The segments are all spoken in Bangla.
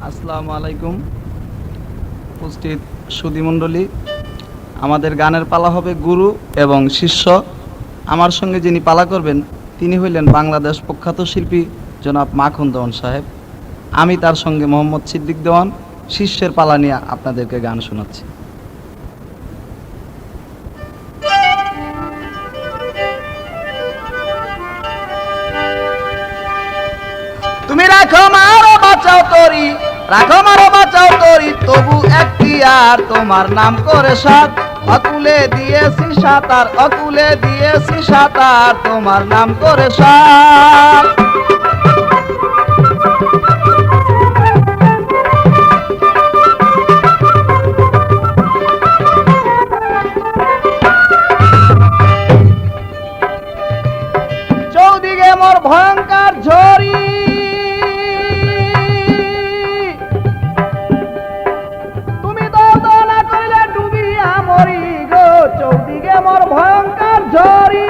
আসসালামু আলাইকুম। উপস্থিত সুধীমণ্ডলী, আমাদের গানের পালা হবে গুরু এবং শিষ্য। আমার সঙ্গে যিনি পালা করবেন তিনি হইলেন বাংলাদেশ প্রখ্যাত শিল্পী জনাব মাখন দেওয়ান সাহেব। আমি তার সঙ্গে মোহাম্মদ সিদ্দিক দেওয়ান শিষ্যের পালা নিয়ে আপনাদেরকে গান শোনাচ্ছি। তুমি রাখো মারো বাঁচাও তরি, রাখো মারো বাঁচাও তরি, তবু একটি আর তোমার নাম করে সাত। অকুলে দিয়েছি সাঁতার, অকুলে দিয়েছি সাঁতার, তোমার নাম করে সাত। চৌদিকে মোর ভয়ঙ্কর ঝড়ি, চৌদিকে মোর ভয়ঙ্কর ঝড়ি,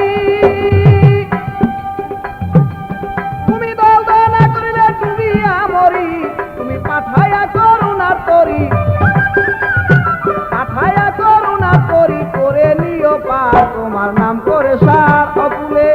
তুমি দল না করিলে ডুবিয়া মরি। তুমি পাঠাইয়া করুণার তরি, পাঠাইয়া করুণার তরি, করে নিও পার, তোমার নাম করে সার। অকুলে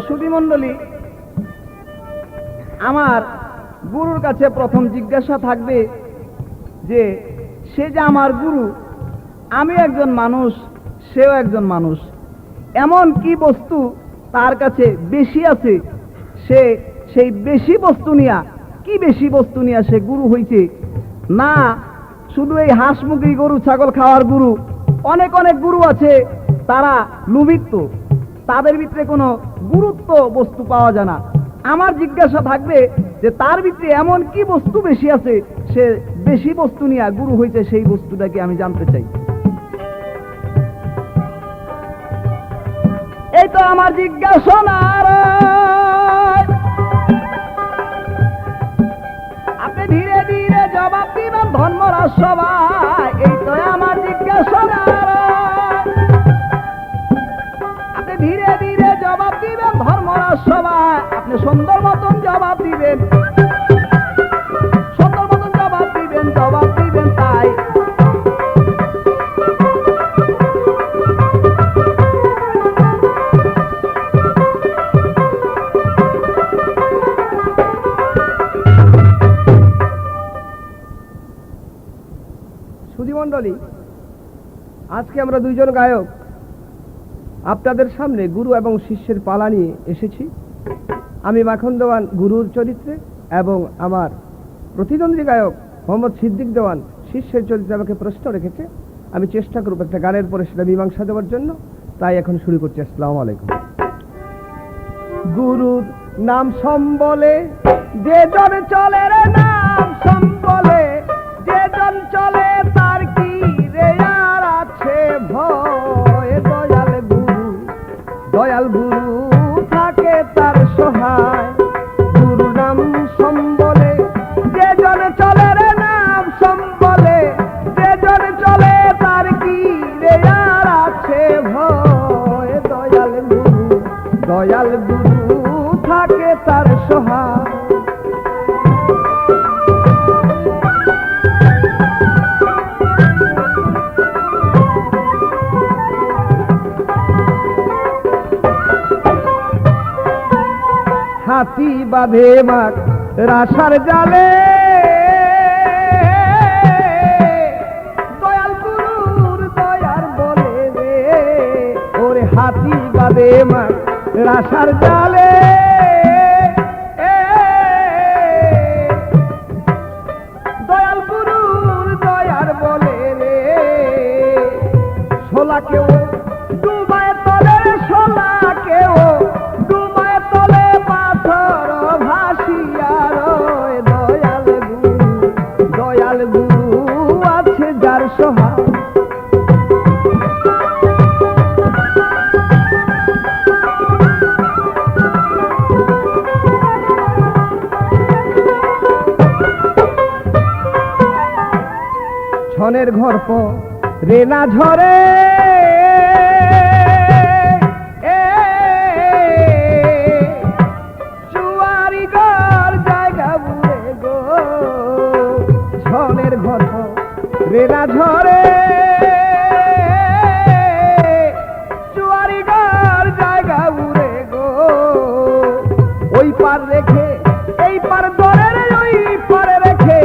সুধীমণ্ডলী, আমার গুরুর কাছে প্রথম জিজ্ঞাসা থাকবে যে সে যে আমার গুরু, আমি একজন মানুষ, সেও একজন মানুষ, এমন কি বস্তু তার কাছে বেশি আছে, সে সেই বেশি বস্তু নিয়া, কি বেশি বস্তু নিয়া সে গুরু হইছে? না শুধু এই হাঁস মুরগি গরু ছাগল খাওয়ার গুরু, অনেক অনেক গুরু আছে, তারা লুভিত, তাদের ভিতরে কোনো গুরুত্ব বস্তু পাওয়া যায় না। আমার জিজ্ঞাসা থাকবে যে তার ভিতরে এমন কি বস্তু বেশি আছে, সে বেশি বস্তু নিয়ে গুরু হয়েছে, সেই বস্তুটাকে আমি জানতে চাই। এই তো আমার জিজ্ঞাসা। আপনি ধীরে ধীরে জবাব দিবেন ধর্মরাজ সবাই। এই তো আমার জিজ্ঞাসা। আপনি ধীরে ধীরে জবাব দিবেন ধর্মরাজ সবাই। আপনি সুন্দর মতন জবাব দিবেন, সুন্দর মতন জবাব দিবেন, জবাব দিবেন তাই। সুধীমণ্ডলী, আজকে আমরা দুইজন গায়ক আপনাদের সামনে গুরু এবং শিষ্যের পালা নিয়ে এসেছি। আমি মাখন দেওয়ান গুরুর চরিত্রে এবং আমার প্রতিদ্বন্দ্বী গায়ক মোহাম্মদ সিদ্দিক দেওয়ান শিষ্যের চরিত্রে আমাকে প্রশ্ন রেখেছে। আমি চেষ্টা করব একটা গানের পরে সেটা মীমাংসা দেওয়ার জন্য। তাই এখন শুরু করছি। আসসালামু আলাইকুম। গুরুর নাম সম্বলে যে জন চলে রে, নাম সম্বলে যে জন চলে, তার কি রে আর আছে ভয়। দয়াল গুরু, দয়াল গুরু থাকে তার সহায়। গুরু নাম সম্বলে যে জন চলে রে, নাম সম্বলে যে জন চলে, তার কি রে আর আছে ভয়। দয়াল গুরু, দয়াল গুরু থাকে তার সহায়। হাতি বাঁধে মাছ রাশার জালে, দয়াল গুরুর দয়ার বলে রে। ওরে হাতি বাঁধে মাছ রাশার জালে, দয়াল গুরুর দয়ার বলে রে। শোলাকেও ডুবায় তলে, শোলাকেও ডুবায় তলে, পাথর ভাসিয়া রয়। দয়াল গুরু, দয়াল গুরু আছে যার সহায়। ছনের ঘর রে না ঝরে, চুয়ারি ঘর জায়গা বুড়ে গো। ছনের ঘর রে না ঝরে, চুয়ারি ঘর জায়গা বুড়ে গো। ওই পার রেখে এই পার ধরে রে, ওই পারে রেখে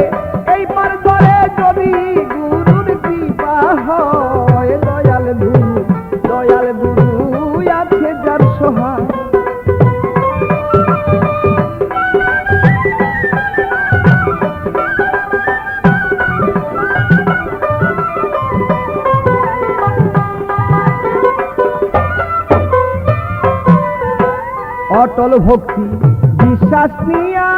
এই পার ধরে, যদি গুরুর কৃপা হয়। দয়াল গুরু, দয়াল গুরু আছে যার সহায়। অটল ভক্তি বিশ্বাস নিয়া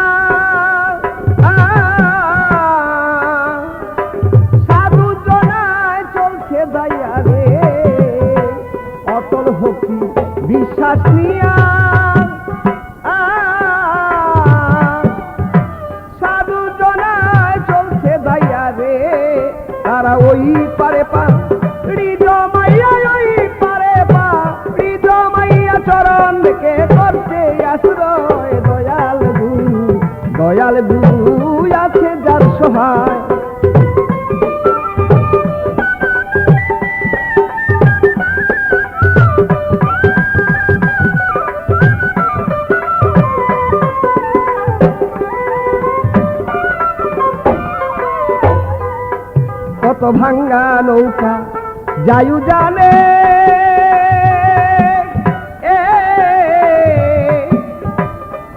সাধু জনায় চলছে দয়া রে। অটল ভক্তি বিশ্বাস নিয়া সাধু জনায় চলছে দয়া রে। তারা ওই পারে পা জমাইয়া, ওই পারে পা জমাইয়া, চরণ কে করছে আশ্রয়। দয়াল গুরু, দয়াল গুরু আছে যার সহায়। কত ভাঙ্গা নৌকা যায়ু জানে,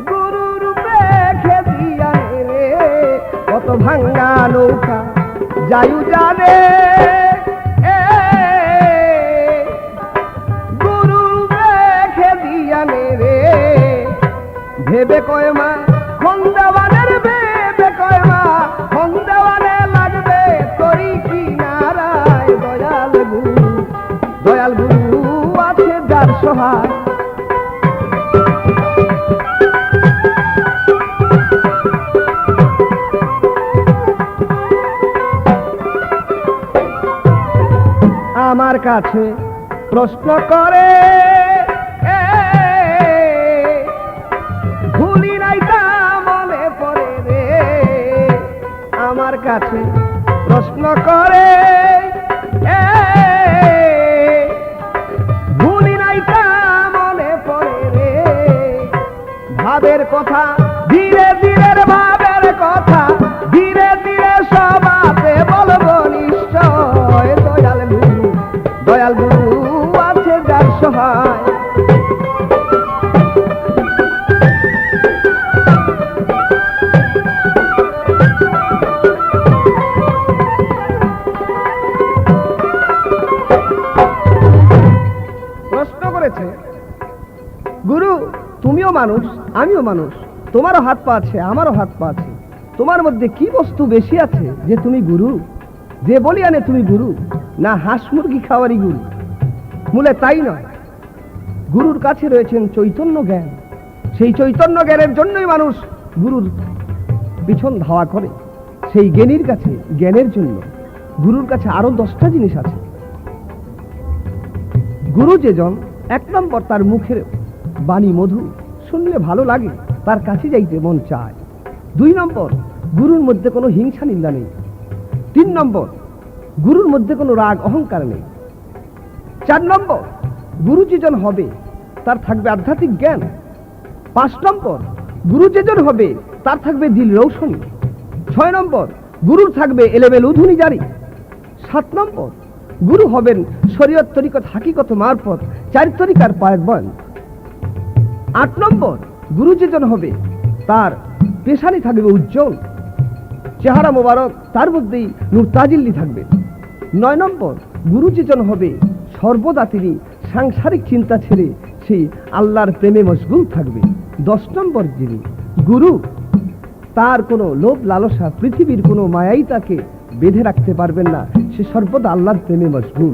গুরু রূপে খেদিয়া রে। কত ভাঙ্গা নৌকা যায়ু জানে, ভেবে কয় মা খন্দেওয়ানের ভেবে কয় মা খন্দেওয়ানে লাগবে তরি কিনারায় দয়াল গুরু আছে যার সহায়। আমার কাছে প্রশ্ন করে ভুলি নাই তা মনে পড়ে রে, আমার কাছে প্রশ্ন করে ভুলি নাই তা মনে পড়ে রে, ভাবের কথা ধীরে ধীরে ভাবের কথা ধীরে ধীরে সবাতে বলবো নিশ্চয় দয়াল গুরু আছে যার সহায়। প্রশ্ন করেছে গুরু তুমিও মানুষ আমিও মানুষ, তোমারও হাত পা আছে আমারও হাত পা আছে, তোমার মধ্যে কি বস্তু বেশি আছে যে তুমি গুরু? যে বলি আনে তুমি গুরু, না হাঁস মুরগি খাওয়ারই গুরু? মূলে তাই নয়, গুরুর কাছে রয়েছেন চৈতন্য জ্ঞান, সেই চৈতন্য জ্ঞানের জন্যই মানুষ গুরুর পিছন ধাওয়া করে। সেই জ্ঞানীর কাছে জ্ঞানের জন্য গুরুর কাছে আরো 10টা জিনিস আছে। গুরু যেজন, 1 নম্বর তার মুখের বাণী মধু, শুনলে ভালো লাগে, তার কাছে যাইতে মন চায়। 2 নম্বর গুরুর মধ্যে কোনো হিংসা নিন্দা নেই। 3 নম্বর গুরুর মধ্যে কোনো রাগ অহংকার নেই। 4 নম্বর গুরু যেজন হবে তার থাকবে আধ্যাত্মিক জ্ঞান। 5 নম্বর গুরু যেজন হবে তার থাকবে দিল রৌশনী। 6 নম্বর গুরুর থাকবে এলেবেল উধুনি জারি। 7 নম্বর গুরু হবেন শরীয়ত তরিকত হাকিকত মারফত 4 তরিকার পায়বন। 8 নম্বর গুরু যেজন হবে তার পেশানি থাকবে উজ্জ্বল, চেহারা মোবারক তার মধ্যেই নূর তাজিল্লি থাকবে। 9 নম্বর গুরু যেজন হবে সর্বদা তিনি সাংসারিক চিন্তা ছেড়ে সেই আল্লাহর প্রেমে মশগুল থাকবে। 10 নম্বর যিনি গুরু, তার কোনো লোভ লালসা পৃথিবীর কোনো মায়াই তাকে বেঁধে রাখতে পারবেন না, সে সর্বদা আল্লাহর প্রেমে মশগুল।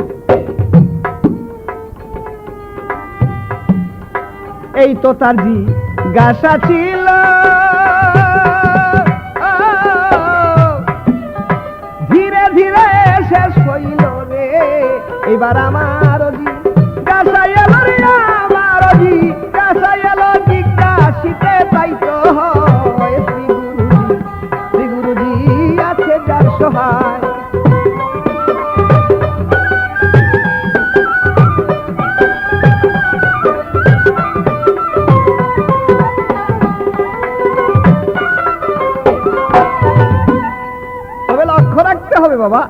এই তো তার জিজ্ঞাসা ছিল, ধীরে ধীরে শেষ হইল রে, এবার আমার জিজ্ঞাসা এলো রে, আমার জিজ্ঞাসা এলো, জিজ্ঞাসিতে তাই তো হয় শ্রী গুরুজি আছে যার সহায়। হবে বাবা,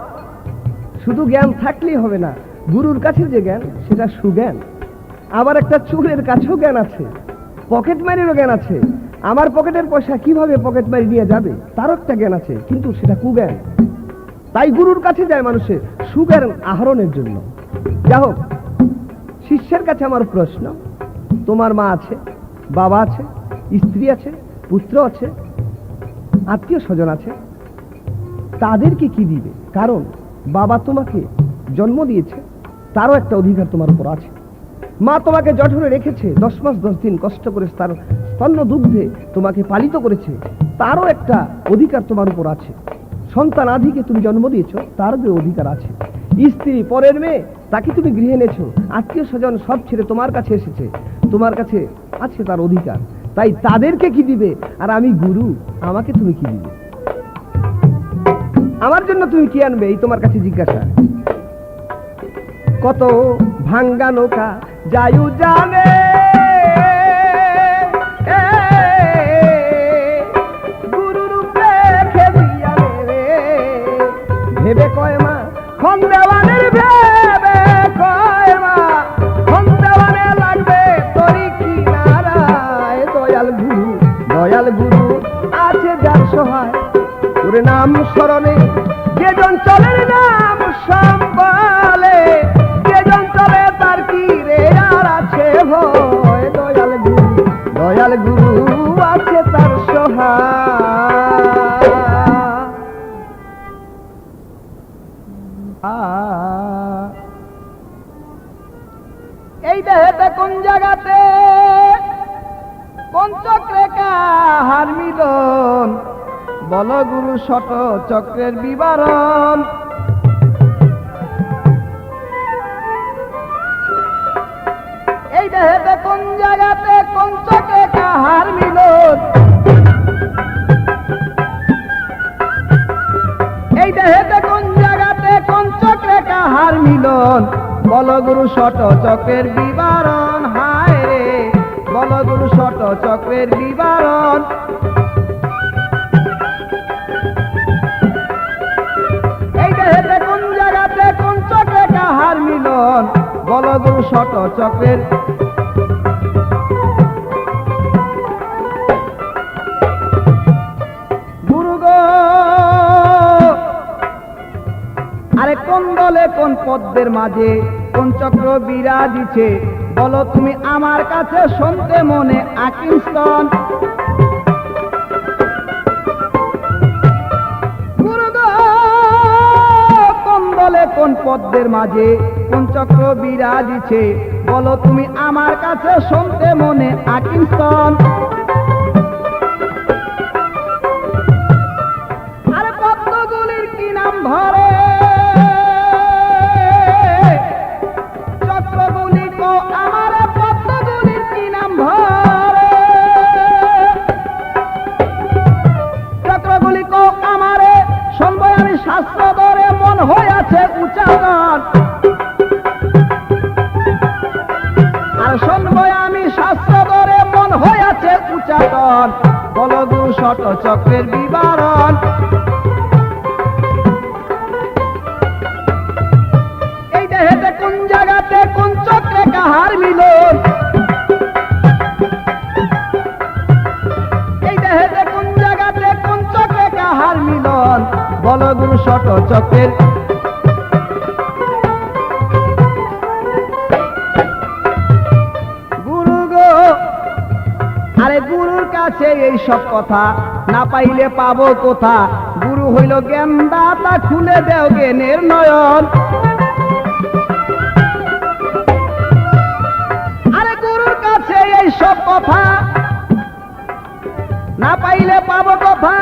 শুধু জ্ঞান থাকলেই হবে না, গুরুর কাছে যে জ্ঞান সেটা সুজ্ঞান। আবার একটা চুলের কাছেও জ্ঞান আছে, পকেট মারিরও জ্ঞান আছে। আমার পকেটের পয়সা কিভাবে পকেট মারি নিয়ে যাবে তারও একটা জ্ঞান আছে, কিন্তু সেটা কুজ্ঞান। তাই গুরুর কাছে যায় মানুষের সুজ্ঞান আহরণের জন্য। যা হোক, শিষ্যের কাছে আমার প্রশ্ন, তোমার মা আছে, বাবা আছে, স্ত্রী আছে, পুত্র আছে, আত্মীয় স্বজন আছে, তাদেরকে কি দিবে? কারণ বাবা তোমাকে জন্ম দিয়েছে, তারও একটা অধিকার তোমার উপর আছে। মা তোমাকে জঠরে রেখেছে, 10 মাস 10 দিন কষ্ট করে তার স্তন্য দুগ্ধে তোমাকে পালিত করেছে, তারও একটা অধিকার তোমার উপর আছে। সন্তান আদিকে তুমি জন্ম দিয়েছো, তারও যে অধিকার আছে। স্ত্রী পরের মেয়ে, তাকে তুমি গৃহে এনেছো, আত্মীয় স্বজন সব ছেড়ে তোমার কাছে এসেছে, তোমার কাছে আছে তার অধিকার। তাই তাদেরকে কি দিবে? আর আমি গুরু, আমাকে তুমি কি দিবে? আমার জন্য তুমি কি আনবে? এই তোমার কাছে জিজ্ঞাসা। কত ভাঙ্গা নৌকা যায়ু জানে, গুরু রূপে খেলিয়া রে, ভেবে কয় মা খন্দেওয়ানের, ভেবে কয় মা খন্দেওয়ানে লাগবে তরি কিনারায়, দয়াল গুরু আছে যার সহায়। তোর নাম স্মরণে যেজন চলে, নাম সম্বলে যেজন চলে, তার কি রে আর আছে ভয়? দয়াল গুরু এই দেহেতে কোন জায়গাতে কোন চক্রে কাহার মিলন, বল গুরু শত চক্রের বিবরণ। এই দেহেতে কোন জায়গাতে কোন চক্রে কাহার মিলন, এই দেহেতে কোন জায়গাতে কোন চক্রে কাহার মিলন, বল গুরু শত চক্রের বিবরণ। হায় রে বল গুরু শত চক্রের বিবরণ। এই দেহেতে কোন জায়গাতে কোন চক্রে কাহার মিলন, বল গুরু শত চক্রের। গুরু গো আরে কোন দলে কোন পদ্মের মাঝে কোন চক্র বিরাজিছে, বলো তুমি আমার কাছে শুনতে মনে আকৃষ্টন। গুরু গো কোন দলে কোন পদ্মের মাঝে কোন চক্র বিরাজিছে, বলো তুমি আমার কাছে শুনতে মনে আকৃষ্টন। আরে পদ্মগুলির কি নাম ধরে, চক্রগুলি কো আমার পদ্মগুলির কি নাম ধরে, চক্রগুলি কো আমারে শুনবো আমি শাস্ত্র ধরে মন হইয়াছে উচ্চারণ। আর শুনবো আমি শাস্ত্র ধরে মন হইয়াছে উচ্চারণ, বল গুরু শত চক্রের বিবরণ। এই দেহেতে কোন জায়গাতে কোন চক্রে কাহার মিলন, এই দেহেতে কোন জায়গাতে কোন চক্রে কাহার মিলন, বল গুরু শত চক্রের। গুরু গো আরে গুরুর কাছে এই সব কথা না পাইলে পাবো কোথা, গুরু হইল জ্ঞান দাতা খুলে দেও জ্ঞানের নয়ন। আরে গুরুর কাছে এই সব কথা না পাইলে পাবো কথা,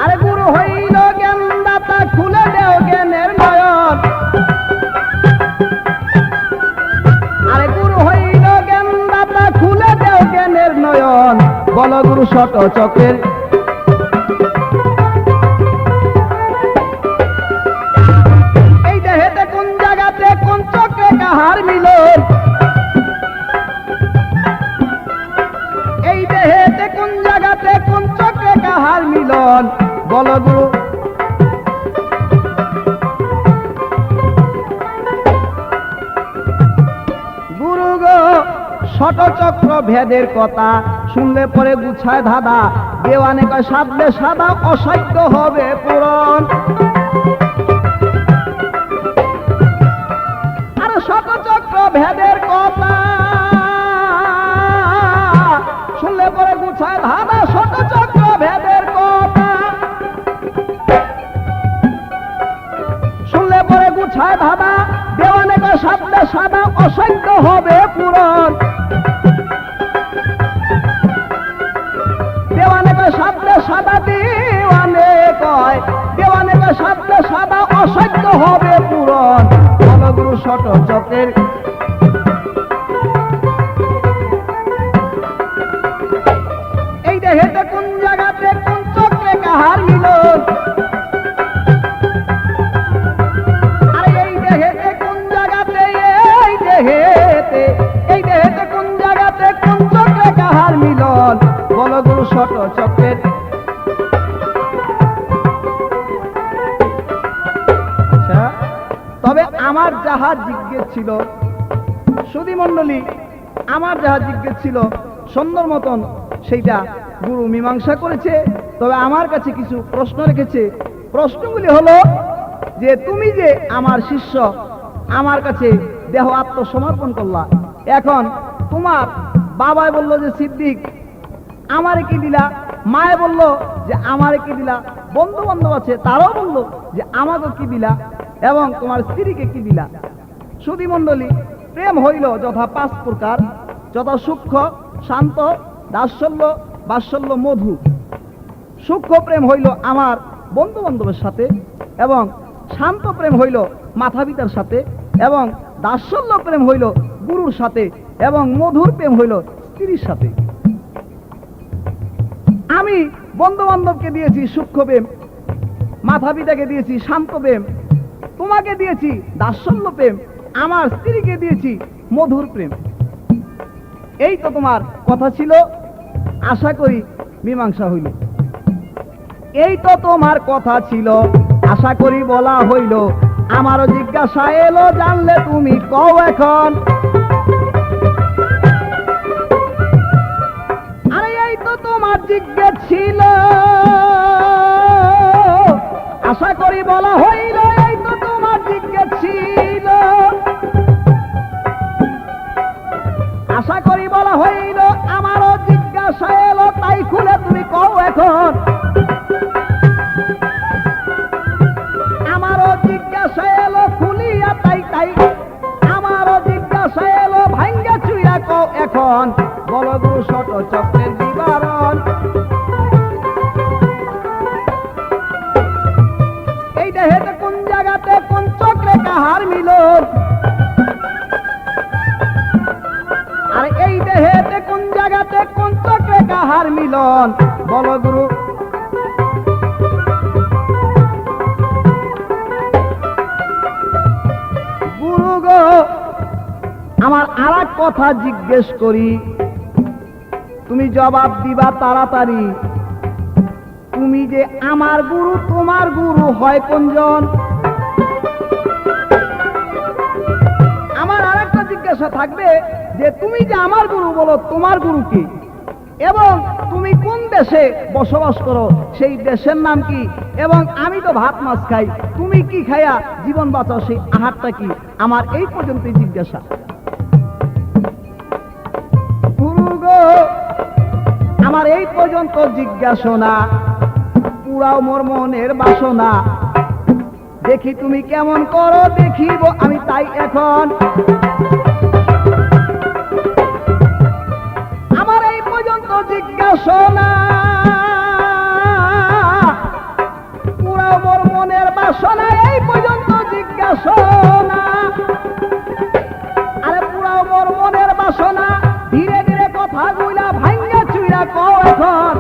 আরে গুরু হইল জ্ঞান দাতা খুলে দেও জ্ঞানের নয়ন। আরে গুরু হইল জ্ঞান দাতা খুলে দেও জ্ঞানের নয়ন, বল গুরু শত চক্রের। এই দেহেতে কোন জায়গাতে কোন চক্রে কাহার মিলন, এই দেহেতে কোন জায়গাতে কোন চক্রে কাহার মিলন, বল গুরু। গুরু গো শত চক্র ভেদের কথা শুনলে পরে গুছায় ধাঁধা, দেওয়ানে কয় সাধলে সাদা অসাধ্য হবে পূরণ। আর শত চক্র ভেদের কথা শুনলে পরে গুছায় ধাঁধা, শত চক্র ভেদের কথা শুনলে পরে গুছায় ধাঁধা, দেওয়ানে কয় সাধলে সাদা অসাধ্য হবে পূরণ। দেওয়ানে কয় সাধলে সাদা, দেওয়ানে কয় দেওয়ানে কয় সাধলে সাদা অসাধ্য হবে পূরণ, বল গুরু শত চক্রের। এই দেহেতে কোন জায়গাতে কোন চক্রে কাহার মিলন, আরে এই দেহেতে কোন জায়গাতে এই দেহেতে এই দেহেতে কোন জায়গাতে কোন চক্রে কাহার মিলন, বল গুরু শত চক্রের। আচ্ছা তবে আমার যাহা জিজ্ঞেস ছিল সুধী মণ্ডলী, আমার যাহা জিজ্ঞেস ছিল সুন্দর মতন সেইটা গুরু মীমাংসা করেছে। তবে আমার কাছে কিছু প্রশ্ন রেখেছে। প্রশ্নগুলি হলো যে তুমি যে আমার শিষ্য, আমার কাছে দেহ আত্মসমর্পণ করলা, এখন তোমার বাবাই বলল যে সিদ্দিক আমারে কি দিলা, মায়ে বলল যে আমারে কি দিলা, বন্ধু বান্ধব আছে তারাও বলল যে আমাকে কি দিলা, এবং তোমার স্ত্রীকে কি দিলা। সুধী মণ্ডলী প্রেম হইল যথা 5 প্রকার, যথা সূক্ষ্ম, শান্ত, দাসল্য, বাৎসল্য, মধু। সূক্ষ্ম প্রেম হইল আমার বন্ধু বান্ধবের সাথে, এবং শান্ত প্রেম হইল মাতা পিতার সাথে, এবং দাসল্য প্রেম হইল গুরুর সাথে, এবং মধুর প্রেম হইল স্ত্রীর সাথে। আমি বন্ধু বান্ধবকে দিয়েছি সূক্ষ্ম প্রেম, মাতা পিতাকে দিয়েছি শান্ত প্রেম, তোমাকে দিয়েছি দাসল্য প্রেম, আমার স্ত্রীকে দিয়েছি মধুর প্রেম। এই তো তোমার কথা ছিল, আশা করি মীমাংসা হইল। এই তো তোমার কথা ছিল, আশা করি বলা হইল। আমারও জিজ্ঞাসা এলো, জানলে তুমি কও এখন। আরে এই তো তোমার জিজ্ঞেস ছিল, আশা করি বলা হইল। এই তো তোমার জিজ্ঞেস ছিল, আশা করি বলা হইল। আমারও জিজ্ঞাসা এলো, তাই খুলে তুমি কও এখন। আমারও জিজ্ঞাসা এলো খুলিয়া, তাই তাই আমারও জিজ্ঞাসা এলো ভাঙ্গা চুইয়া কও এখন। বলো গুরু শত চক্রের বিবরণ। এই দেহেতে কোন জায়গাতে কোন চক্রে কাহার মিলন? আর এই দেহেতে কোন জায়গাতে কোন চক্রে কাহার মিলন? বলো গুরু। গুরু গো, আমার আর এক কথা জিজ্ঞেস করি, তুমি জবাব দিবা তাড়াতাড়ি। তুমি যে আমার গুরু, তোমার গুরু হয় কোনজন? আমার আরেকটা জিজ্ঞাসা থাকবে যে তুমি যে আমার গুরু, বলো তোমার গুরু কি, এবং তুমি কোন দেশে বসবাস করো, সেই দেশের নাম কি, এবং আমি তো ভাত মাছ খাই, তুমি কি খাইয়া জীবন বাঁচাও, সেই আহারটা কি? আমার এই পর্যন্তই জিজ্ঞাসা। গুরু গো, আমার এই পর্যন্ত জিজ্ঞাসনা, পুরাও মোর মনের বাসনা। দেখি তুমি কেমন করো, দেখিব আমি তাই এখন। আমার এই পর্যন্ত জিজ্ঞাসনা, পুরাও মোর মনের বাসনা। এই পর্যন্ত জিজ্ঞাসনা, আরে পুরাও মোর মনের বাসনা। ধীরে ধীরে কথা গুলা ভাঙ্গা চুইরা কও এখন।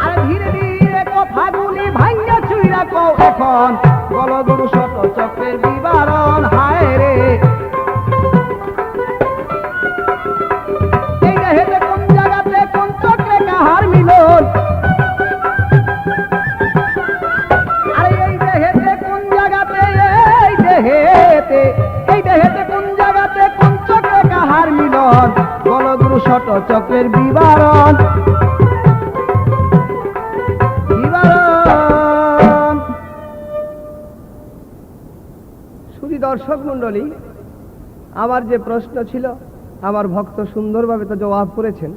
আরে ধীরে ধীরে কথাগুলি ভাঙ্গা চুইরা কও এখন। বলো গুরু শত চক্রের বিবরণ। হায় রে, এই দেহেতে কোন জায়গাতে কোন চক্রে কাহার মিলন? আরে এই দেহেতে কোন জায়গাতে, এই দেহেতে কোন জায়গাতে কোন চক্রে কাহার মিলন? বলো গুরু শত চক্রের বিবরণ। বিবরণ। শুধু দর্শক মণ্ডলী, আমার যে প্রশ্ন ছিল আমার ভক্ত সুন্দরভাবে তো জবাব করেছেন,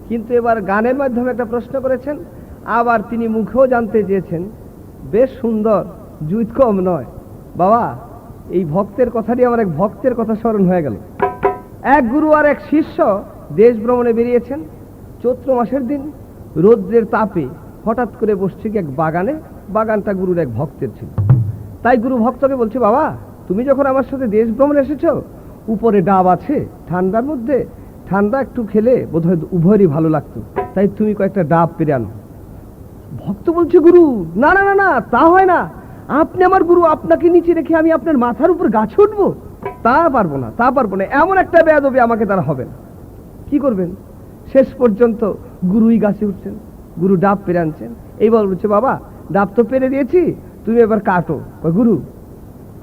কিন্তু এবার গানের মাধ্যমে একটা প্রশ্ন করেছেন, আবার তিনি মুখেও জানতে চেয়েছেন। বেশ সুন্দর, জুত কম নয়। বাবা, এই ভক্তের কথা দিয়ে আমার এক ভক্তের কথা স্মরণ হয়ে গেল। এক গুরু আর এক শিষ্য দেশ ভ্রমণে বেরিয়েছেন। চৈত্র মাসের দিন রৌদ্রের তাপে হঠাৎ করে বসছে কি এক বাগানে। বাগানটা গুরুর এক ভক্তের ছিল। তাই গুরু ভক্তকে বলছে, বাবা তুমি যখন আমার সাথে দেশ ভ্রমণে এসেছো, উপরে ডাব আছে, ঠান্ডার মধ্যে ঠান্ডা একটু খেলে বোধহয় উভয়েরই ভালো লাগতো, তাই তুমি কয়েকটা ডাব পেরে আনো। ভক্ত বলছে, গুরু না না না না, তা হয় না। আপনি আমার গুরু, আপনাকে নিচে রেখে আমি আপনার মাথার উপর গাছে উঠবো? তা পারবো না, তা পারবো না। এমন একটা বেয়াদবি আমাকে তারা হবে না। কি করবেন? শেষ পর্যন্ত গুরুই গাছে উঠছেন, গুরু ডাব পেরে আনছেন। এইবার বলছে, বাবা ডাব তো পেরে দিয়েছি, তুমি এবার কাটো। গুরু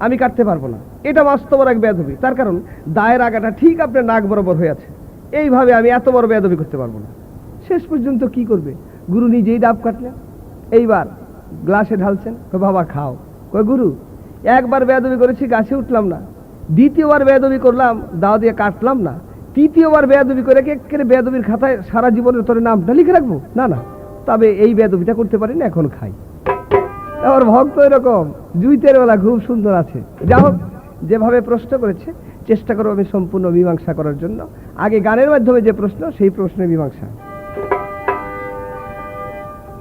আমি কাটতে পারবো না, এটা বাস্তব এক বেয়াদবি। তার কারণ দায়ের আগাটা ঠিক আপনার নাক বরাবর হয়ে আছে, এইভাবে আমি এত বড় বেয়াদবি করতে পারবো না। শেষ পর্যন্ত কি করবে? গুরু নিজেই ডাব কাটলেন। এইবার গ্লাসে ঢালছেন, বাবা খাও। গুরু একবার বেয়াদবি করেছি, গাছে উঠলাম না। দ্বিতীয়বার বেয়াদবি করলাম, দাও দিয়ে কাটলাম না। তৃতীয়বার বেয়াদবি করে একেবারে বেয়াদবির খাতায় সারা জীবনের তোর নামটা লিখে রাখবো? না না, তবে এই বেয়াদবিটা করতে পারি না, এখন খাই। আমার ভক্ত এরকম জুইতের বেলা খুব সুন্দর আছে। যা হোক, যেভাবে প্রশ্ন করেছে চেষ্টা করব আমি সম্পূর্ণ মীমাংসা করার জন্য। আগে গানের মাধ্যমে যে প্রশ্ন, সেই প্রশ্নের মীমাংসা।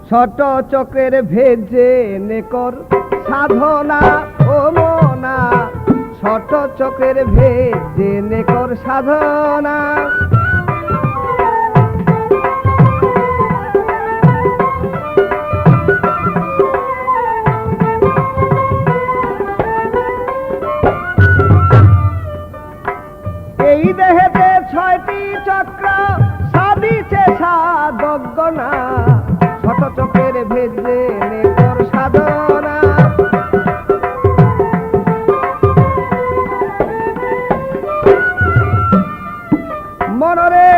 ছোট চক্রের ভেজে নেকর সাধনা ও মনা, ছোট চক্রের ভেজে নেকর সাধনা। এই দেহেতে 6টি চক্র সাধিছে সাধকগণা, ছোট চক্রের ভেজে নেকর সাধনা। মনরে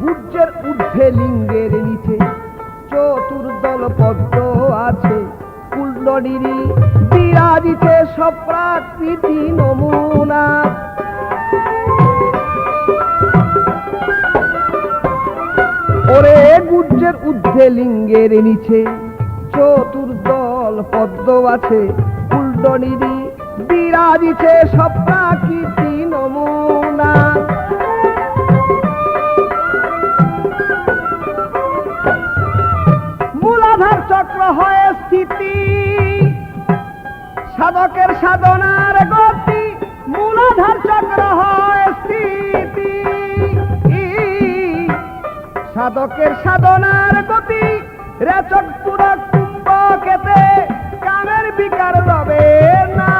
গুজ্জের ঊর্ধ্বে লিঙ্গের নিচে চতুর্দল পদ্ম আছে, কুণ্ডলিনী বিরাজিতে সব প্রাকৃতি নমুনা। ওরে গুজ্জের ঊর্ধ্বে লিঙ্গের নিচে চতুর্দল পদ্ম আছে, কুণ্ডলিনী বিরাজিতে সব প্রাকৃতি নমুনা। মূলাধার চক্র হয় স্থিতি, সাধকের সাধনার গতি, মূলাধার চক্র হয় স্থিতি। সাধকের সাধনার গতি, রেচক পুরক কুম্ভকেতে কামের বিকার রবে না।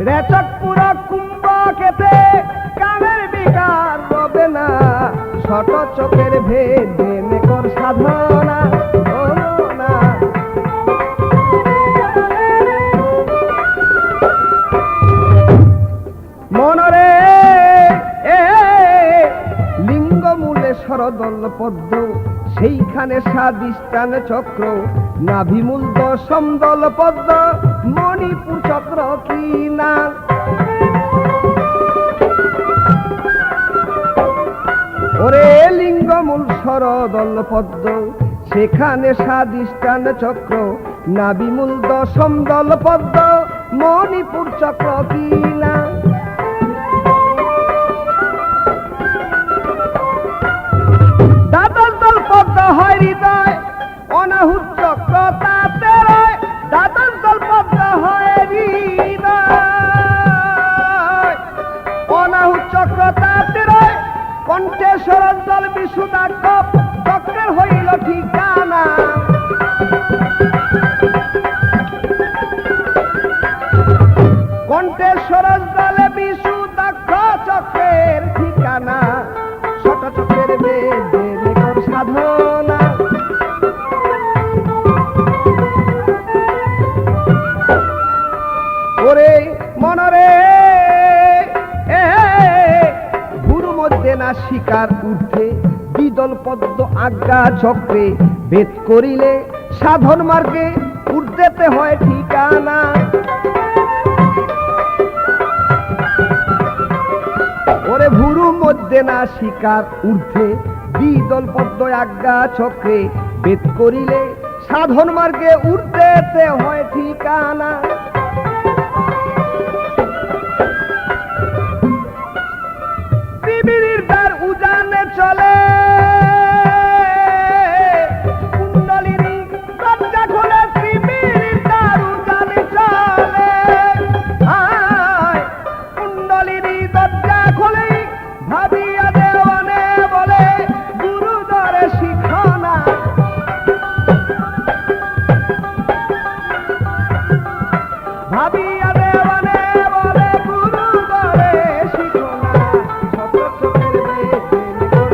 রেচক পুরক কুম্ভকেতে কামের বিকার রবে না, ছোট চোখের ভেদে নেকর সাধনা ও না। মনরে লিঙ্গ মূলে সরদল পদ্ম, সেইখানে স্বাধিষ্ঠান চক্র, নাভিমূল দশম দল পদ্ম, মণিপুর চক্র কি না। ওরে লিঙ্গমূল সরদল পদ্ম, সেখানে স্বাধিষ্ঠান চক্র, নাভিমূল দশম দল পদ্ম, মণিপুর চক্র কি না। দ্বাদশ দল পদ্ম হয় হৃদয়, অনাহুত চক্র তাতে রয়। দ্বাদশ দল পদ্ম হয় হৃদয়, অনাহুত চক্র তাতে রয়। কণ্ঠে সরদল বিশুদাক্ষপ, চক্রের হইল ঠিকানা। কণ্ঠে সরদলে বিশুদাক্ষ, চক্রের ঠিকানা। ছোট চক্রের বেদে নেকর সাধনা। ওরে মনরে গুরু মধ্যে না শিকার উঠে, দ্বিদল পদ্ম আজ্ঞা চক্রে, বেদ করিলে সাধন মার্গে উর্ধেতে হয় ঠিকানা। ওরে ভুরু মধ্যে না শিকার ঊর্ধ্বে, দ্বিদল পদ্ম আজ্ঞা চক্রে, বেদ করিলে সাধন মার্গে উর্ধেতে হয় ঠিকানা। পৃথিবীর দ্বার উজানে চলে, কুণ্ডলিনী দরজা খোলে, পৃথিবীর দ্বার উজানে চলে। কুণ্ডলিনী দরজা খোলে, ভাবিয়া দেওয়ানে বলে গুরুদরে শিখনা। ভাবিয়া দেওয়ানে বলে গুরুদরে শিখনা। ছোট চোখের বেদে নেকর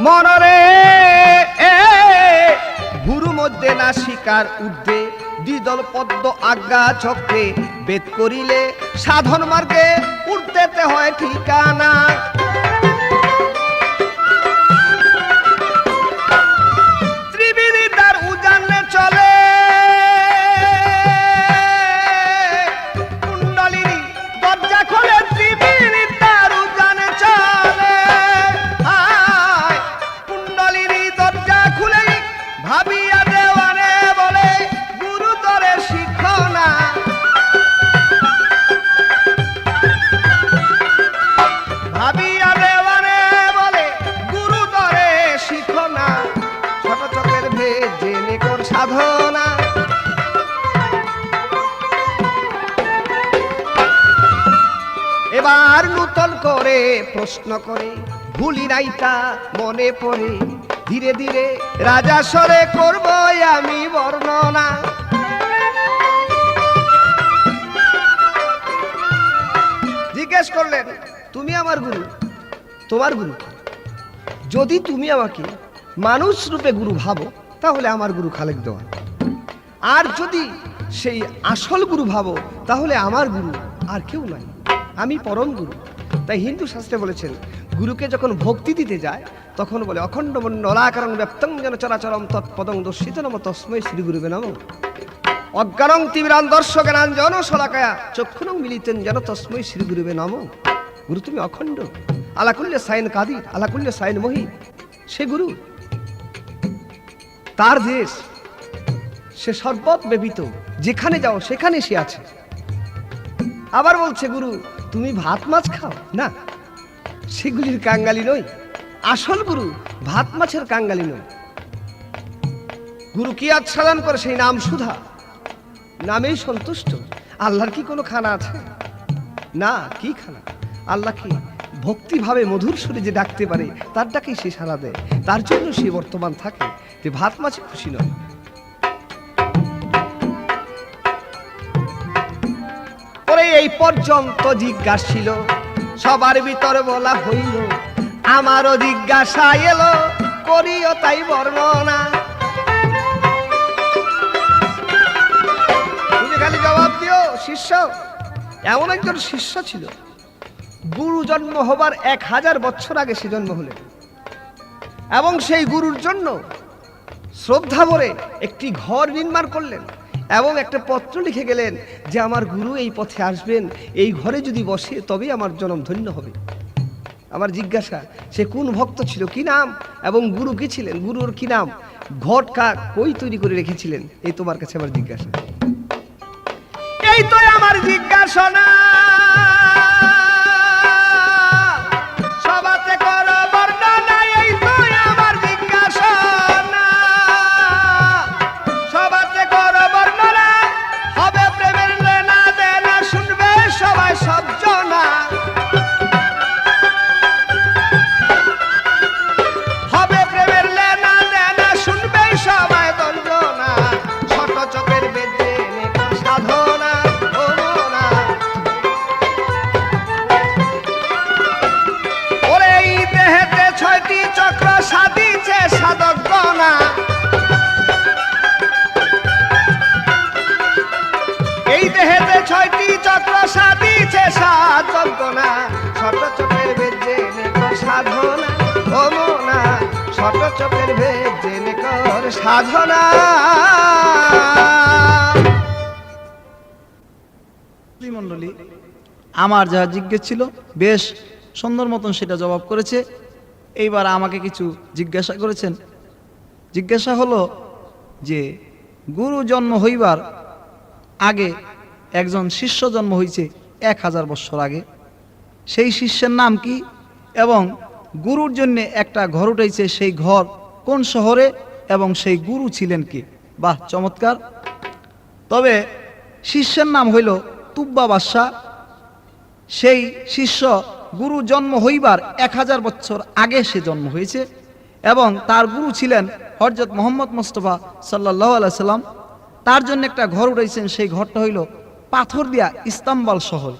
মনরে গুরু মধ্যে না শিকার ঊর্ধ্বে দ্বিদল পদ্ম আজ্ঞা চক্রে বেদ করিলে সাধন মার্গে উঠতে হয় ঠিকানা ত্রিবিধি তার উজানে চলে কুণ্ডলিনী দরজা খোলে ত্রিবিধি তার উজানে চলে কুণ্ডলিনী দরজা খুলে ভাবিয়া দেওয়ানে বলে গুরু তরে শিখো না ভাবিয়া দেওয়ানে বলে গুরু তরে শিখো না ছোট চোখের ভেদ জেনে কর সাধনা এবার নূতন করে প্রশ্ন করে ভুলি নাইতা মনে পড়ে ধীরে ধীরে রাজা সরে করব আমি বর্ণনা জিজ্ঞেস করলেন তুমি আমার গুরু তোমার গুরু যদি তুমি আমাকে মানুষ রূপে গুরু ভাবো তাহলে আমার গুরু খালেক দেওয়া আর যদি সেই আসল গুরু ভাবো তাহলে আমার গুরু আর কেউ নাই আমি পরম গুরু তাই হিন্দু শাস্ত্রে বলেছেন গুরুকে যখন ভক্তি দিতে যায় তখন বলে অখণ্ড মণ্ডলাকারং ব্যক্তং যেন চরাচরম তৎপদং দর্শিত নম তস্মৈ শ্রী গুরুবে নমঃ অজ্ঞানং তীব্রান দর্শজ্ঞান জন শলাকায়া চক্ষুনং মিলিতেন যেন তস্মৈ শ্রী গুরুবে নমঃ গুরু তুমি অখণ্ড আলাকুল্যে সাইন কাদির আলাকুল্যে সাইন মহি সে গুরু তার দেশ সে সর্বত ব্যতীত যেখানে যাও সেখানে সে আছে আবার বলছে গুরু তুমি ভাত মাছ খাও না সেগুলির কাঙ্গালি নই আসল গুরু ভাত মাছের কাঙ্গালি নই গুরু কি আচ্ছাদন করে সেই নাম সুধা নামেই সন্তুষ্ট আল্লাহর কি কোনো খানা আছে না কি খানা আল্লাহ কি ভক্তিভাবে মধুর সুরে যে ডাকতে পারে তার ডাকেই সে সাড়া দেয় তার জন্য সে বর্তমান থাকে যে ভাত মাছে খুশি নয় পরে এই পর্যন্ত জিজ্ঞাসা ছিল সবার ভিতরে বলা হইল আমারও জিজ্ঞাসা এলো করিও তাই বর্ণনা তুমি খালি জবাব দিও শিষ্য এমন একজন শিষ্য ছিল গুরু জন্ম হবার 1000 বছর আগে সে জন্ম হলেন এবং সেই গুরুর জন্য শ্রদ্ধা ভরে একটি ঘর নির্মাণ করলেন এবং একটা পত্র লিখে গেলেন যে আমার গুরু এই পথে আসবেন এই ঘরে যদি বসে তবেই আমার জন্ম ধন্য হবে আমার জিজ্ঞাসা সে কোন ভক্ত ছিল কি নাম এবং গুরু কি ছিলেন গুরুর কি নাম ঘট কার কই তৈরি করে রেখেছিলেন এই তোমার কাছে আমার জিজ্ঞাসা এই তো আমার জিজ্ঞাসা না সবাতে করো বর্ণনা এই তো আমার জিজ্ঞাসা না সবাতে করো বর্ণনা হবে প্রেমের লেনা দেনা শুনবে সবাই সব জনা হবে প্রেমের লেনা দেনা শুনবে সবাই দঞ্জনা ছোট চোখের বেদে সাধনা চক্র সাধিছে সাধক গণা এই দেহেতে 6টি চক্র সাধিছে সাধক গণা ছোট চোখের বেদে সাধনা ও মনা ছোট চোখের বেদে কর সাধনা মণ্ডলী আমার যা জিজ্ঞেস ছিল বেশ সুন্দর মতন সেটা জবাব করেছে এইবার আমাকে কিছু জিজ্ঞাসা করেছেন জিজ্ঞাসা হলো যে গুরু জন্ম হইবার আগে একজন শিষ্য জন্ম হয়েছে 1000 বছর আগে সেই শিষ্যের নাম কি এবং গুরুর জন্য একটা ঘর উঠেছে সেই ঘর কোন শহরে এবং সেই গুরু ছিলেন কি বাহ চমৎকার তবে শিষ্যের নাম হইল তুব্বা বাদশাহ সেই শিষ্য গুরু জন্ম হইবার 1000 বছর আগে সে জন্ম হয়েছে এবং তার গুরু ছিলেন হযরত মুহাম্মদ মুস্তাফা সাল্লাল্লাহু আলাইহি সাল্লাম তার জন্য একটা ঘর উঠাইছেন সেই ঘরটা হইল পাথর দিয়া ইস্তাম্বুল শহর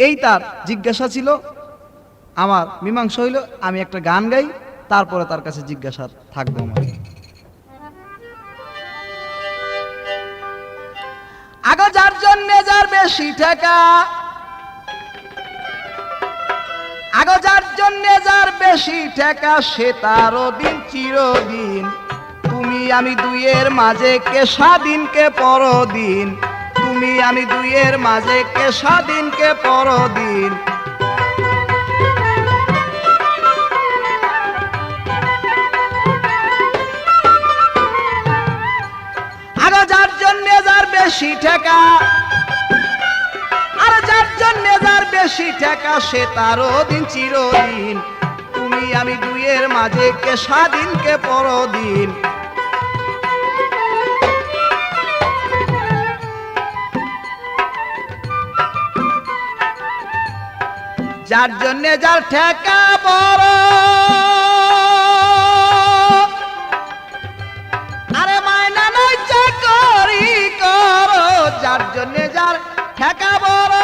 এই তার জিজ্ঞাসা ছিল আমার মীমাংসা হইল আমি একটা গান গাই তারপরে তার কাছে জিজ্ঞাসা থাকবে আমার। আগে যার জন্য যার বেশি টাকা, আগে যার জন্য যার বেশি টাকা, সে তারও দিন চিরদিন। তুমি আমি দুইয়ের মাঝে কে স্বাধীন কে পরদিন, তুমি আমি দুইয়ের মাঝে কে স্বাধীন কে পরদিন। আগে যার জন্য যার বেশি টাকা, আর যার জন্য যার বেশি টাকা, সে তারও দিন চিরদিন। তুমি আমি দুইয়ের মাঝে কে স্বাধীন কে পরদিন। যার জন্য যার ঠেকা বড়, আরে মায়না নাই চাকরি করো, যার জন্য যার ঠেকা বড়,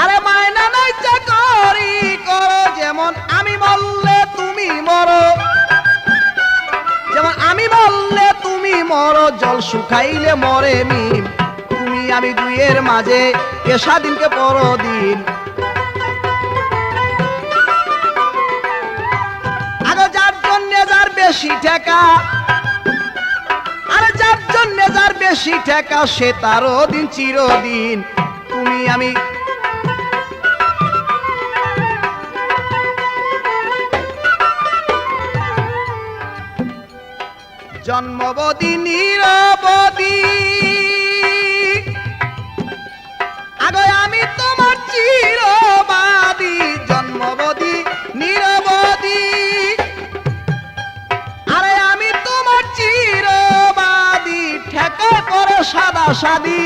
আরে মায়না নাই চাকরি করো। যেমন আমি বললে তুমি মরো, যেমন আমি বললে তুমি মরো, জল শুকাইলে মরে মিম। তুমি আমি দুইয়ের মাঝে কে স্বাধীন কে পরদিন। আগে যার জন্য যার বেশি টাকা, আরে যার জন্য যার বেশি টাকা, সে তারও দিন চিরদিন। তুমি আমি জন্মবতী নিরবধি, আগে আমি তোমার চিরবাদী। জন্মবতী নিরবধি, আরে আমি তোমার চিরবাদী। ঠেকায় পরে সাদা সাদি,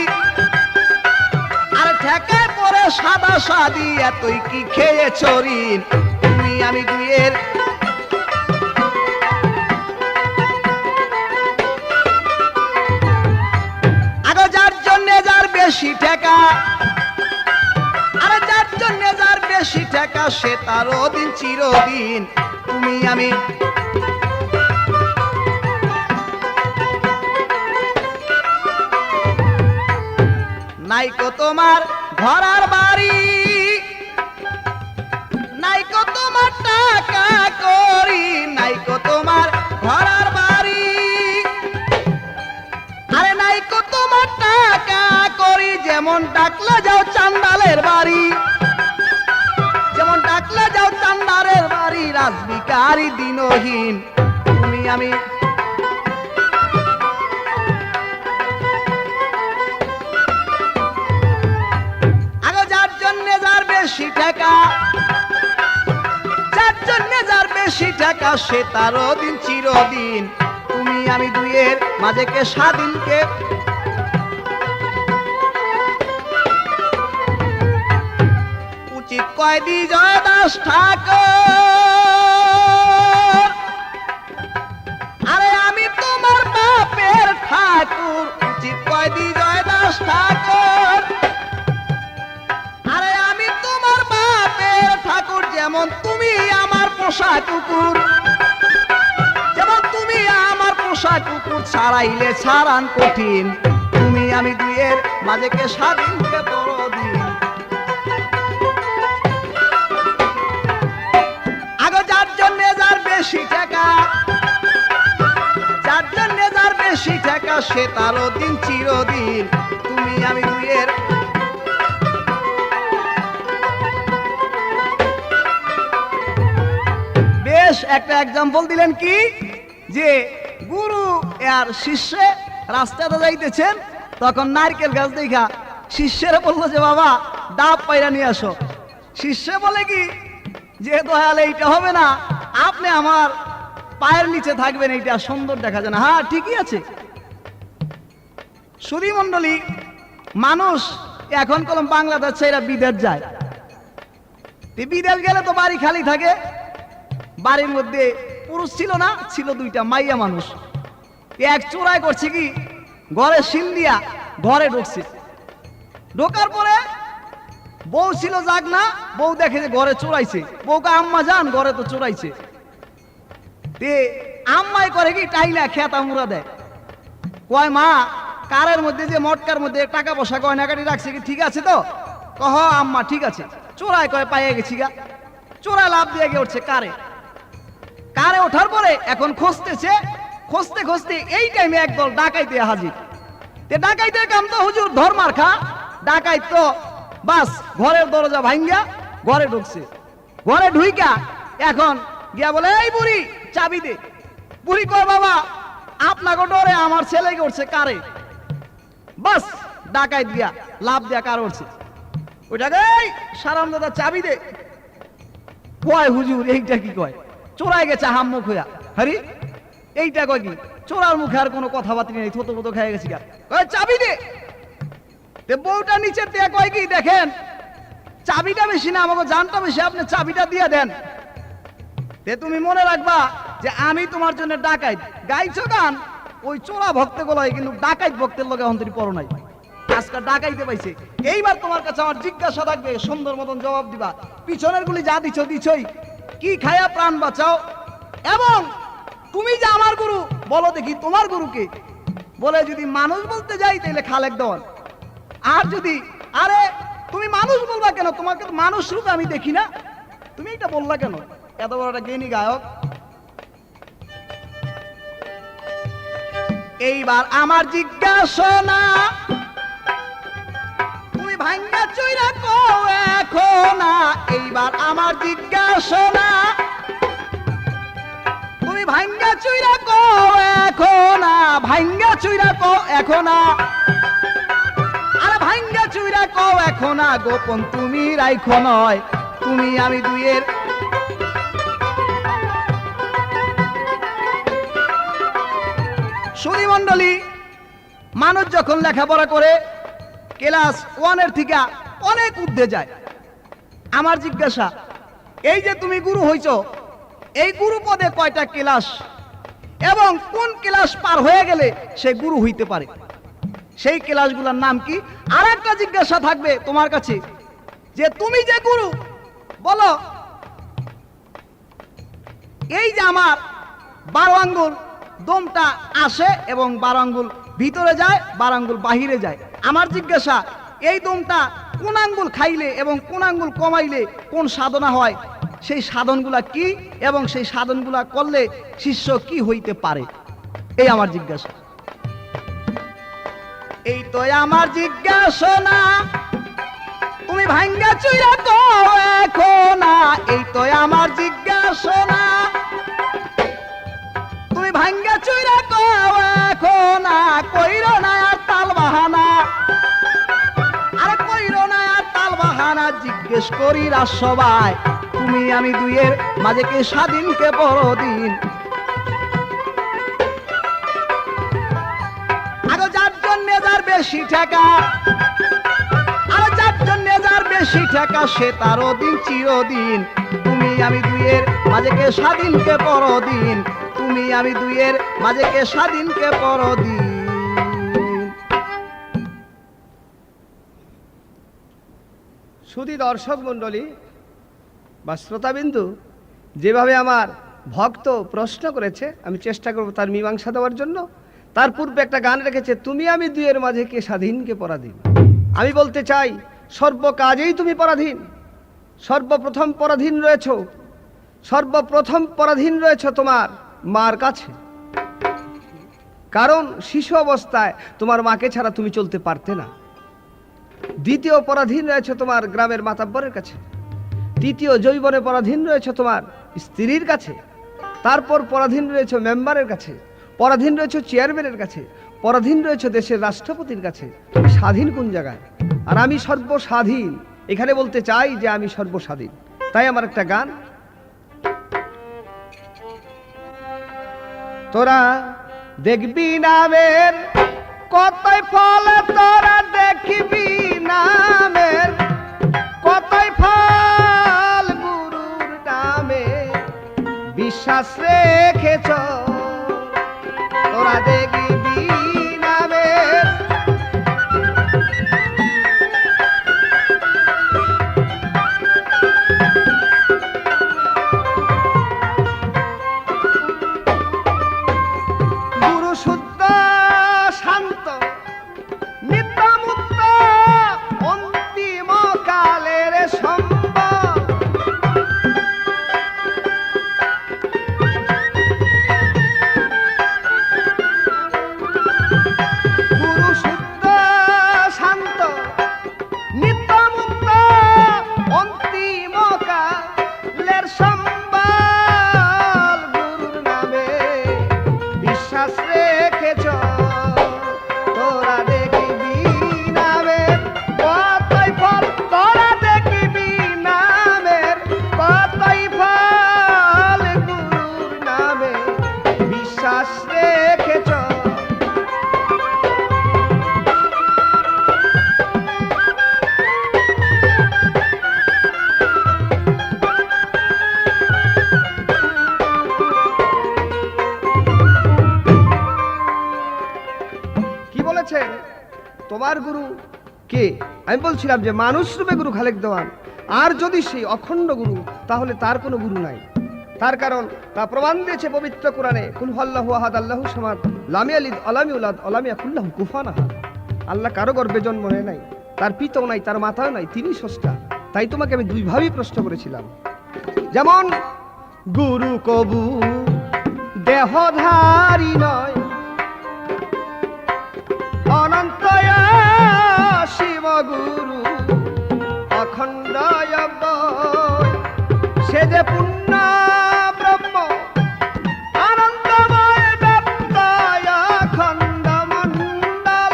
আর ঠেকায় পরে সাদা সাদি, এতই কি খেয়েছ ঋণ। তুমি আমি দুইয়ের বেশি টাকা, আরে যার জন্য যার বেশি টাকা, সে তারও দিন চিরদিন। তুমি আমি নাইকো তোমার ঘর আর বাড়ি, নাইকো তোমার টাকা করি, নাইকো তোমার ঘর আর বাড়ি, আরে নাইকো তোমার টাকা করি। যেমন ডাকলে যাও চান্দালের বাড়ি, যেমন ডাকলে যাও চান্দালের বাড়ি, রাজবিকারি দিনহীন। তুমি আমি আগে যার জন্য যার বেশি টাকা, যার জন্য যার বেশি টাকা, সে তারও দিন চিরদিন। তুমি আমি দুইয়ের মাঝে কে স্বাধীন কে। উচিত কয়দি জয়দাস ঠাকুর, আরে আমি তোমার বাপের ঠাকুর। উচিত কয়দি জয়দাস ঠাকুর, আরে আমি তোমার বাপের ঠাকুর। যেমন তুমি আমার পোষা কুকুর, যেমন তুমি আমার পোষা কুকুর, ছাড়াইলে ছাড়ান কঠিন। তুমি আমি দুইয়ের মাঝে কে স্বাধীন কে পরদিন। আগে যার জন্য যার বেশি টাকা, যার জন্য যার বেশি টাকা, সে তারও দিন চিরদিন। তুমি আমি দুইয়ের বেশ একটা এক্সাম্পল দিলেন কি, যে গুরু আর শিষ্যে রাস্তাতে যাইতেছেন, তখন নারকেল গাছ দেখা শিষ্যেরা বললো যে বাবা ডাব পাইরা নিয়ে আসো। শিষ্য বলে কি যে দয়াল এইটা হবে না, আপনি আমার পায়ের নিচে থাকবেন, এইটা সুন্দর দেখা যায় না। হ্যাঁ ঠিকই আছে। সুধী মণ্ডলী, মানুষ এখন কলম বাংলাদেশ ছেড়ে বিদেশ যায়, বিদেশ গেলে তো বাড়ি খালি থাকে। বাড়ির মধ্যে পুরুষ ছিল না, ছিল দুইটা মাইয়া মানুষ। এক চোরাই করছে কি, ঘরে শিল দিয়া ঘরে ঢুকছে। ঢোকার পরে বউ ছিল যাক না, বউ দেখে যে ঘরে চোরাইছে, বউকে আম্মা যান ঘরে তো চোরাইছে, তে আম্মাই করে কি টাইলা খেতা মুড়া দেয়, কয় মা কারের মধ্যে যে মটকার মধ্যে টাকা পয়সা গয়নাগাটি রাখছে কি ঠিক আছে তো, কহ আম্মা ঠিক আছে, চোরাই কয় পাইয়ে গেছি গা, চোরা লাভ দিয়ে গিয়ে উঠছে কারে, কারে ওঠার পরে এখন খুঁজতেছে, খুঁজতে খুঁজতে এই টাইমে একদল ডাকাইতে হাজির, তে ডাকাইতের কাম তো হুজুর ধর্মার খা, ডাকাইত তো বাস ঘরের দরজা ভাঙ্গা ঘরে ঢুকছে, ঘরে ঢুইকা এখন গিয়া বলে এই বুড়ি চাবি দে, বুড়ি কয় বাবা আপনাকে ডরে আমার ছেলেকে উঠছে কারে, বাস ডাকাইত দিয়া লাভ দিয়া কার উঠছে, ওইটাকে এই সারাম দাদা চাবি দে, কয় হুজুর এইটা কি কয়, চোরাই গেছে হাম্মুখ হইয়া, হরি এইটা কয় কি, চোরার মুখে আর কোনো কথাবার্তা নেই, থতো ফতো খেয়ে গেছি গা, কয় চাবি দে, তে বউটা নিচে দিয়ে কয় কি দেখেন চাবিটা বেশি না আমাকে জানটা বেশি, আপনি চাবিটা দিয়ে দেন, তে তুমি মনে রাখবা যে আমি তোমার জন্য ডাকাইত গাইছো গান, ওই চোরা ভক্ত গুলাই কিন্তু ডাকাইত ভক্তের লগে অন্তরি পড়ো নাই, আজকাল ডাকাইতে পাইছে, এইবার তোমার কাছে আমার জিজ্ঞাসা থাকবে, সুন্দর মতন জবাব দিবা, পিছনের গুলি যা দিছো দিছই, কি খায়া প্রাণ বাঁচাও, এবং তুমি যে আমার গুরু বলো দেখি তোমার গুরুকে, বলে যদি মানুষ বলতে যাই তাহলে খালেক দেওয়ান, আর যদি আরে তুমি মানুষ বলবা কেন, তোমাকে তো মানুষ রূপে আমি দেখি না, তুমি এটা বললা কেন, এত বড় একটা জ্ঞানী গায়ক। এইবার আমার জিজ্ঞাসা তুমি ভাঙ্গা চুইরা কো এখন, এইবার আমার জিজ্ঞাসা তুমি ভাঙ্গা চুইরা কো এখন, ভাঙ্গা চুইরা কো এখন, আরে ভাঙ্গা চুইরা কো এখন, গোপন তুমি রাইখো নয়, তুমি আমি দুইয়ের সুধী মণ্ডলী, মানুষ যখন লেখাপড়া করে ক্লাস 1 থেকে অনেক ঊর্ধ্বে যায়, আমার জিজ্ঞাসা এই যে তুমি গুরু হইছ, এই গুরু পদে কয়টা ক্লাস এবং কোন ক্লাস পার হয়ে গেলে সে গুরু হইতে পারে, সেই ক্লাসগুলোর নাম কি? আর একটা জিজ্ঞাসা থাকবে তোমার কাছে যে তুমি যে গুরু বলো, এই যে আমার 12 আঙ্গুল দমটা আসে এবং 12 আঙ্গুল ভিতরে যায়, 12 আঙ্গুল বাহিরে যায়, আমার জিজ্ঞাসা এই দমটা কোন আঙ্গুল খাইলে এবং কোন আঙ্গুল কমাইলে কোন সাধনা হয়, সেই সাধনগুলা কি এবং সেই সাধনগুলা করলে শিষ্য কি হইতে পারে, এই আমার জিজ্ঞাসা। এই তো আমার জিজ্ঞাসা না, তুমি ভাঙ্গা চুইরা কো এখন, এই তো আমার জিজ্ঞাসা না, তুমি ভাঙ্গা চুইরা কো এখন, কইরো না আর তাল বাহানা, আরে কইরো না আর তাল বাহানা, জিজ্ঞেস করি রাজ সবাই তুমি আমি দুইয়ের মাঝে কে স্বাধীন কে পরদিন, আগে যার জন্য যার বেশি টাকা, আর যার জন্য যার বেশি টাকা সে তারও দিন চিরদিন, তুমি আমি দুইয়ের মাঝে কে স্বাধীন কে পরদিন, তুমি আমি দুইয়ের মাঝে কে স্বাধীন কে পরদিন। সুধী দর্শক মণ্ডলী বা শ্রোতাবিন্দু, যেভাবে আমার ভক্ত প্রশ্ন করেছে আমি চেষ্টা করব তার মীমাংসা দেওয়ার জন্য। তার পূর্বে একটা গান রেখেছে, তুমি আমি দুইয়ের মাঝে কে স্বাধীন কে পরাধীন। আমি বলতে চাই সর্ব কাজেই তুমি পরাধীন, সর্বপ্রথম পরাধীন রয়েছ, সর্বপ্রথম পরাধীন রয়েছ তোমার মার কাছে, কারণ শিশু অবস্থায় তোমার মাকে ছাড়া তুমি চলতে পারতে না। দ্বিতীয় পরাধীন রয়েছে তোমার গ্রামের মাতাব্বরের কাছে, তৃতীয় যৌবনে পরাধীন রয়েছে তোমার স্ত্রীর কাছে, তারপর পরাধীন রয়েছে মেম্বারের কাছে, পরাধীন রয়েছে চেয়ারম্যানের কাছে, পরাধীন রয়েছে দেশের রাষ্ট্রপতির কাছে। তুমি স্বাধীন কোন জায়গায়? আর আমি সর্বস্বাধীন, এখানে বলতে চাই যে আমি সর্বস্বাধীন। তাই আমার একটা গান, তোরা দেখবি নামের কতই ফল, তোরা দেখবি নামের কতই ফল, গুরুর নামে বিশ্বাস রেখেছ, তোরা দেখবি নামের আমি বলছিলাম যে মানুষ রূপে গুরু খালেক দেওয়ান, আর যদি সেই অখণ্ড গুরু, তাহলে তার কোনো গুরু নাই। তার কারণ তা প্রমাণ দিয়েছে পবিত্র কোরআনে, কুল হুয়াল্লাহু আহাদ আল্লাহু সামাদ লাম ইয়ালিদ ওয়ালাম ইউলাদ ওয়ালাম ইয়াকুল লাহু কুফুয়ান আহাদ। আল্লাহ কারো গর্ভে জন্ম নেয় নাই, তার পিতাও নাই, তার মাতাও নাই, তিনি স্রষ্টা। তাই তোমাকে আমি দুইভাবেই প্রশ্ন করেছিলাম, যেমন গুরু কবু দেহধারী নয়, অনন্ত শিব গুরু অখণ্ড অব্যয়, সে যে পূর্ণ ব্রহ্ম আনন্দময় ব্যক্তয় অখণ্ড মণ্ডল।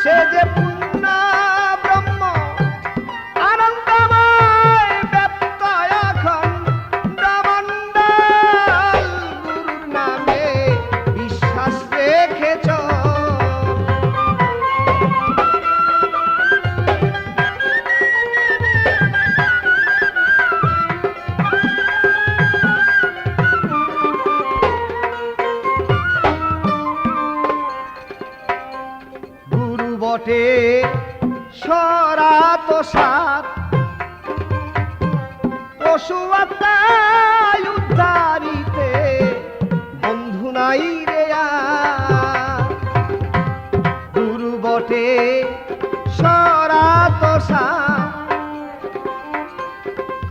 সে যে পূর্ণ ব্রহ্ম আনন্দময় ব্যক্তয় অখণ্ড মণ্ডল, গুরুর নামে বিশ্বাস রেখেছ। গুরু বটে সরাত সাত, পশু আত্মায় উদ্ধারিতে বন্ধু নাই রে আর। গুরু বটে সরাত সাত,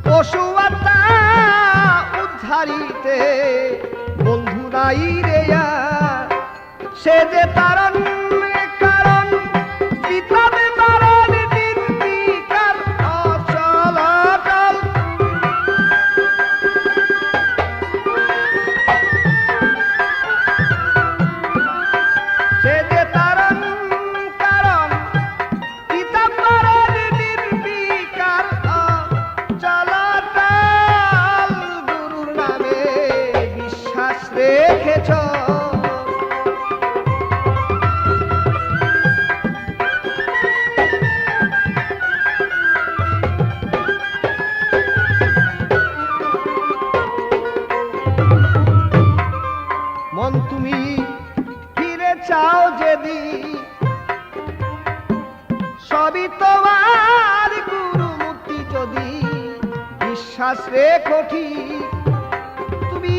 পশু আত্মা উদ্ধারিতে বন্ধু নাই রে আর। সে যে তারণ কারণ পিতাবে তারণ নির্বিকার অচল অটল। সে যে তারণ কারণ পিতা তারণ নির্বিকার অচল অটল, গুরুর নামে বিশ্বাস রেখেছ। মন তুমি ফিরে চাও যেদিন, সবই তোমার গুরুমূর্তি যদি বিশ্বাস রেখো ঠিক। তুমি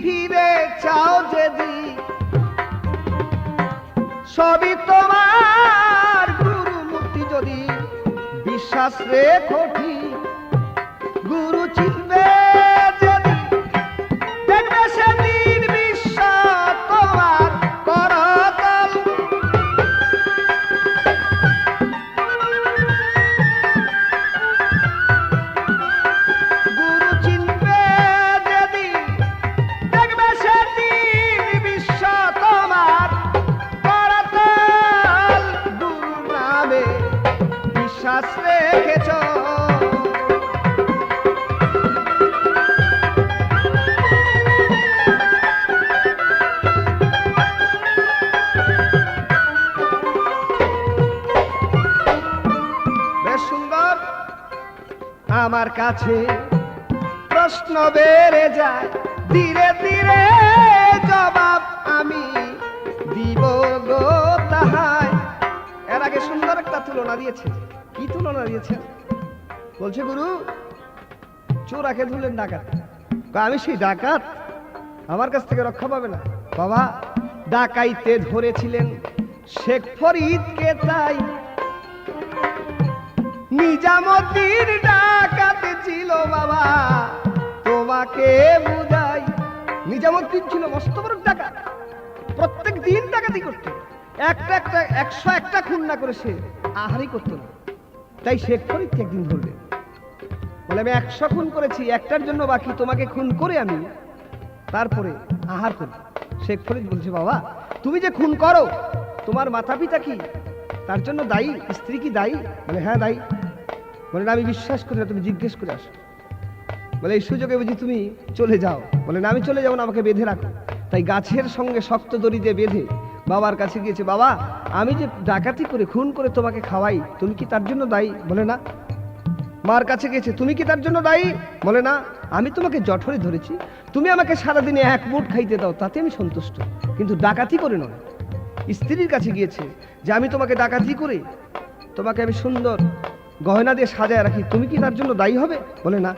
ফিরে চাও যেদিন, সবই তোমার গুরুমূর্তি যদি বিশ্বাস রেখো ঠিক। গুরু চিনবে যেদিন, দেখবে সেদিন বিশ্ব তোমার করতল। গুরু চিনবে যেদিন, দেখবে সেদিন বিশ্ব তোমার করতল, গুরু নামে বিশ্বাস রেখেছ। বেশ সুন্দর। আমার কাছে প্রশ্ন বেড়ে যায়, ধীরে ধীরে জবাব আমি দিব গো তাহায়। এর আগে সুন্দর একটা তুলনা দিয়েছে। কি তুলনা দিয়েছে? বলছে গুরু চোরাকে ধরলেন ডাকাত, আমি সেই ডাকাত, আমার কাছ থেকে রক্ষা পাবে না। বাবা ডাকাইতে ধরেছিলেন শেখ ফরিদকে, তাই নিজামতির ডাকাত ছিল বাবা, তোমাকে বুঝাই। নিজামুদ্দিন ছিল মস্ত বড় ডাকাত, প্রত্যেক দিন ডাকাতি করতো, একটা 101টা খুন না করে সে আহারই করতো না। তাই শেখ ফরিদকে একদিন ধরলেন, বলে আমি 100 খুন করেছি, একটার জন্য বাকি, তোমাকে খুন করে আমি তারপরে আহার করি। শেখ ফরিদ বলছে বাবা তুমি যে খুন করো, তোমার মাতা পিতা কি তার জন্য দায়ী? স্ত্রী কি দায়ী? বলে হ্যাঁ দায়ী। বলে না আমি বিশ্বাস করি না, তুমি জিজ্ঞেস করে আসো। বলে এই সুযোগে বুঝি তুমি চলে যাও? বলে না আমি চলে যাবো না, আমাকে বেঁধে রাখো। তাই গাছের সঙ্গে শক্ত দড়ি দিয়ে বেঁধে বাবার কাছে গিয়েছে, বাবা আমি যে ডাকাতি করে খুন করে তোমাকে খাওয়াই, তুমি কি তার জন্য দায়ী? বলে না। মার কাছে গেছে, তুমি কি তার জন্য দায়ী? বলে না, আমি তোমাকে জঠরে ধরেছি, তুমি আমাকে সারাদিনে এক মুঠ খাইতে দাও, তাতে আমি সন্তুষ্ট, কিন্তু ডাকাতি করে নয়। স্ত্রীর কাছে গিয়েছে যে আমি তোমাকে ডাকাতি করে তোমাকে আমি সুন্দর গয়না দিয়ে সাজায় রাখি, তুমি কি তার জন্য দায়ী হবে? বলে না,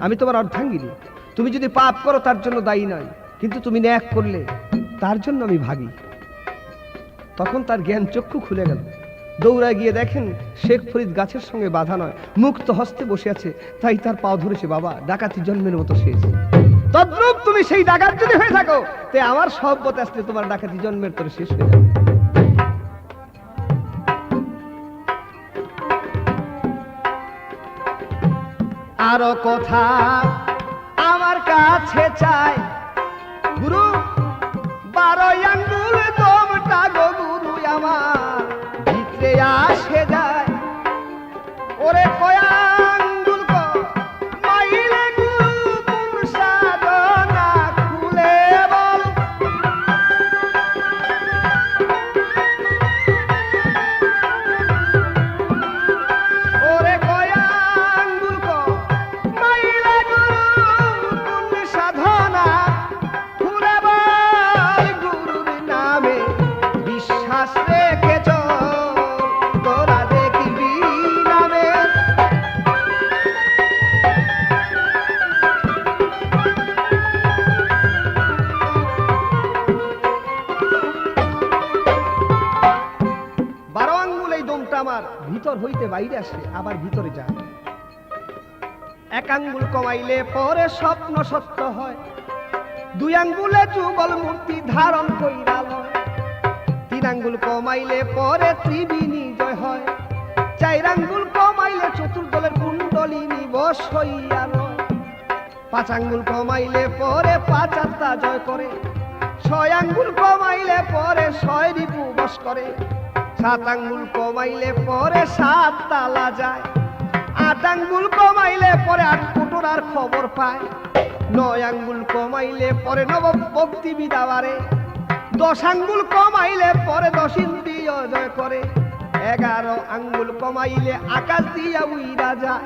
আমি তোমার অর্ধাঙ্গিনী, তুমি যদি পাপ করো তার জন্য দায়ী নয়, কিন্তু তুমি ন্যাক করলে তার জন্য আমি ভাগি। তখন তার জ্ঞান চক্ষু খুলে গেল, দৌড়ায় গিয়ে দেখেন শেখ ফরিদ গাছের সঙ্গে বাধা নয়, মুক্ত হস্তে বসে আছে, তাই তার পাও ধরেছে, বাবা ডাকাতি জন্মের মতো শেষ। তদ্রূপ তুমি সেই ডাকাত যদি হয়ে থাকো, তে আমার সহবত আসলে তোমার ডাকাতি জন্মের তোর শেষ হয়ে যাবে। আরো কথা আমার কাছে চাই গুরু, 12 আঙ্গুল দমটা গো গুরু আমার ভিতরে আসে যায়। ওরে কয়া আঙ্গুল মাইলে গুরু কোন সাধনা খুলে বল। ওরে কয়া আঙ্গুল মাইলে গুরু কোন সাধনা খুলে বল। গুরুর নামে বিশ্বাস রেখে চল, তোরা দেখবি নামে। বারো আঙ্গুল এই দমটা আমার ভিতর হইতে বাইরে আসে, আবার ভিতরে যায়। এক আঙ্গুল কমাইলে পরে স্বপ্ন সত্য হয়, 2 আঙ্গুলে যুগল মূর্তি ধারণ কইরা লয়। 3 আঙ্গুল কমাইলে পরে ত্রিবিনী জয় হয়, 4 আঙ্গুল কমাইলে চতুর্দলের কুণ্ডলিনী বশ হইয়া লয়। 5 আঙ্গুল কমাইলে পরে 5 আত্মা জয় করে, 6 আঙ্গুল কমাইলে পরে 6 রিপু বশ করে। 7 আঙ্গুল কমাইলে পরে 7 তালা যায়। 8 আঙ্গুল কমাইলে পরে 8 কোটরার খবর পায়। 9 আঙ্গুল কমাইলে পরে নব ভক্তি বিদা বাড়ে। 10 আঙ্গুল কমাইলে পরে 10 ইন্দ্রিয় জয় করে। 11 আঙ্গুল কমাইলে আকাশ দিয়া উইরা যায়।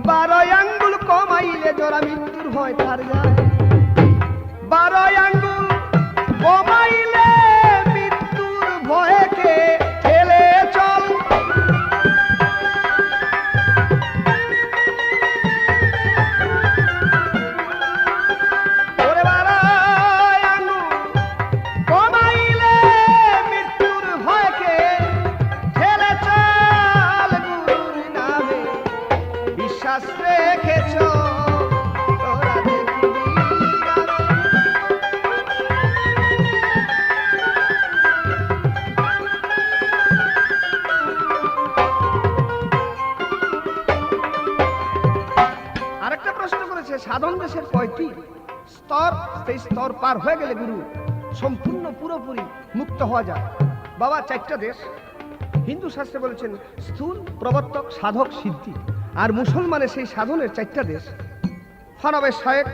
12 আঙ্গুল কমাইলে জরা মৃত্যুর ভয় তার যায়। 12 আঙ্গুল কমাইলে মৃত্যুর ভয়কে ঠেলে চল। ওরে 12 আঙ্গুল কমাইলে মৃত্যুর ভয়কে ঠেলে চল। গুরুর নামে বিশ্বাস রেখে চল, তোরা দেখবি নামে। আরেকটা প্রশ্ন করেছে, সাধন দেশের কয়টি স্তর? সেই স্তর পার হয়ে গেলে গুরু সম্পূর্ণ পুরোপুরি মুক্ত হওয়া যায়। বাবা 4টা দেশ হিন্দু শাস্ত্রে বলেছেন, স্থূল, প্রবর্তক, সাধক, সিদ্ধি। আর মুসলমানের সেই সাধনের 4টা দেশ, ফানাবে শায়েক,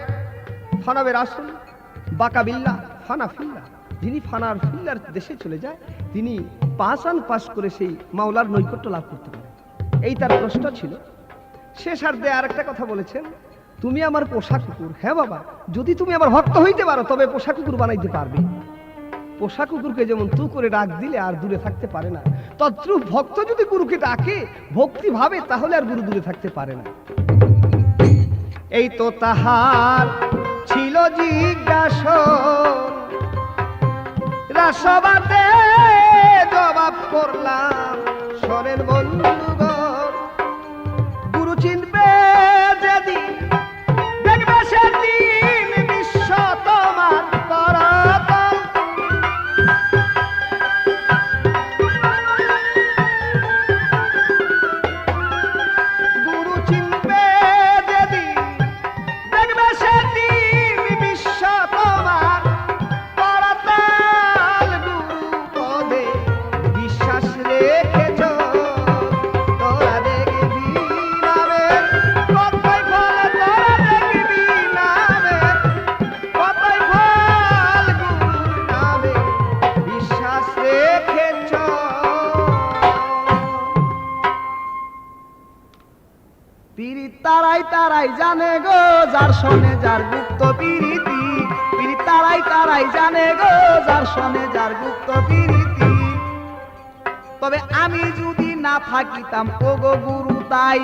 ফানাবে রাসুল, বাকাবিল্লা, ফানা ফিল্লা। যিনি ফানার ফিল্লার দেশে চলে যায়, তিনি 5 আন পাস করে সেই মাওলার নৈকট্য লাভ করতে পারেন। এই তার প্রশ্ন ছিল। শেষার্ধে আর একটা কথা বলেছেন, তুমি আমার পোষা কুকুর। হ্যাঁ বাবা, যদি তুমি আমার ভক্ত হইতে পারো তবে পোষা কুকুর বানাইতে পারবে। পোষা কুকুরকে যেমন তু করে ডাক দিলে আর দূরে থাকতে পারে না, তদ্রূপ ভক্ত যদি গুরুকে ডাকে ভক্তি ভাবে, তাহলে আর গুরু দূরে থাকতে পারে না। এই তো তাহার ছিল জিজ্ঞাসা, রাসবাতে জবাব করলাম। শোনেন বন্ধুগণ, গুরু চিনবে যেদিন, দেখবে সেদিন বিশ্ব তোমার করতল। গুরু চিনবে যেদিন, দেখবে সেদিন বিশ্ব তোমার করতল। গুরু পদে বিশ্বাস রেখে চল, তারাই তারাই জানে গো যার সনে যার গুপ্ত পিরিতি, পিরিত তারাই তারাই জানে গো যার সনে যার গুপ্ত পিরিতি। তবে আমি যদি না থাকিতাম ওগো গুরু তাই,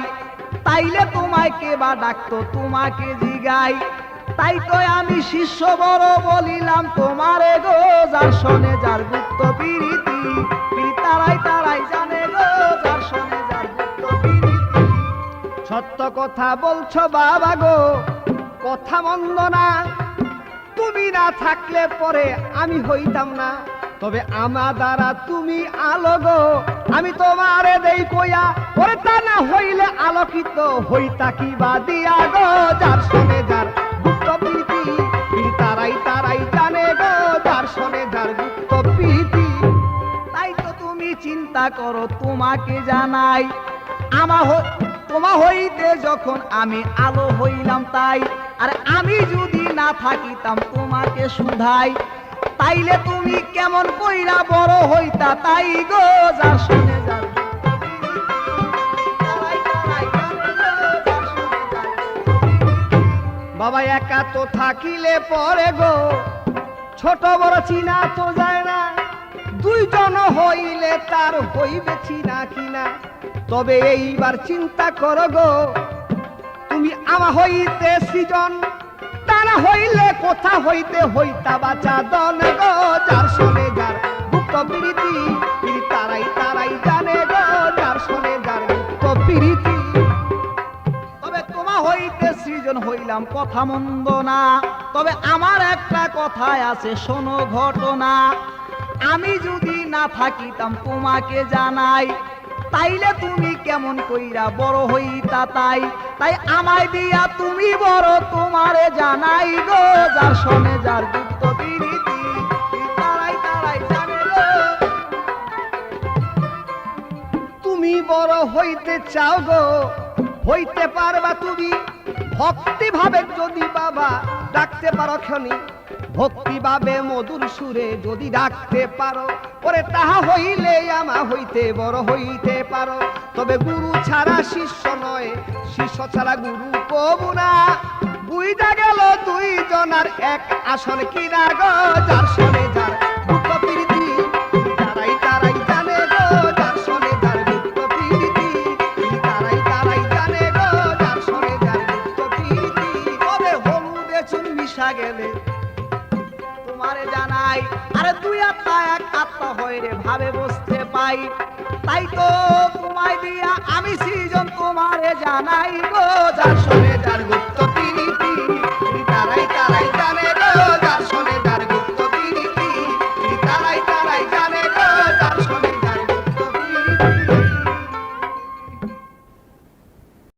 তাইলে তোমায় কে বা ডাকতো তোমাকে জিগাই। তাই তো আমি শিষ্য বড় বলিলাম তোমারে গো যার সনে যার গুপ্ত পিরিতি, পিরিত তারাই তারাই জানে গো যার সনে যার গুপ্ত পিরিতি। সত্য কথা বলছো বাবা গো, কথা মন্দ না, তুমি না থাকলে পরে আমি হইতাম না। তবে আমার দ্বারা তুমি আলো গো, আমি তোমারে দেই কইয়া, ওরে তা না হইলে আলোকিত হইতা কি বা দিয়া গো যার সনে যার গুপ্ত প্রীতি, তারাই তারাই জানে গো যার সনে যার গুপ্ত প্রীতি। তাই তো তুমি চিন্তা করো তোমাকে জানাই, তোমা হইতে যখন আমি আলো হইলাম তাই। আর আমি যদি না থাকিতাম তোমাকে শুধাই, তাইলে তুমি কেমন কইরা বড় হইতা তাই গো যার সনে যার বাবা। একা তো থাকিলে পরে গো ছোট বড় চিনা তো যায় না, দুইজন হইলে তার হইবে চিনা কিনা। তবে এইবার চিন্তা করো গো, তুমি আমা হইতে সৃজন, তারা হইলে কোথা হইতে হইতা বাঁচা দন গো যার সনে যার গুপ্ত প্রীতি, তারাই তারাই জানে গো যার সনে যার গুপ্ত প্রীতি। তবে তোমা হইতে সৃজন হইলাম কথা মন্দ না, তবে আমার একটা কথাই আছে শোনো ঘটনা। আমি যদি না থাকিতাম তোমাকে জানাই, তাইলে তুমি কেমন কইরা বড় হইতা তাই। তাই আমায় দিয়া তুমি বড় তোমারে জানাই গো যার সনে যার গুপ্ত প্রীতি, তারাই তারাই জানে গো। তুমি বড় হইতে চাও গো, হইতে পারবা তুমি ভক্তি ভাবে যদি বাবা ডাকতে পারো ক্ষণি, ভক্তি ভাবে মধুর সুরে যদি ডাকতে পারো, ওরে তাহা হইলে আমা হইতে বড় হইতে পারো। তবে গুরু ছাড়া শিষ্য নয়, শিষ্য ছাড়া গুরু কবু না, বুইটা গেল দুইজনার এক আসন কিনা গো যার সনে যার গুপ্ত প্রীতি, তারাই তারাই জানে গো যার সনে যার গুপ্ত প্রীতি, তারাই তারাই জানে গো যার সনে যার গুপ্ত প্রীতি। তবে হলুদে চুন মিশা গেলে তোমারে জানাই, আরে দুই আত্মা এক আত্মা হয় রে ভাবে বসতে পাই। তাই তো তোমায় দিয়া আমি সৃজন তোমারে জানাই গো যার সনে যার গুপ্ত প্রীতি, তারাই তারাই জানে গো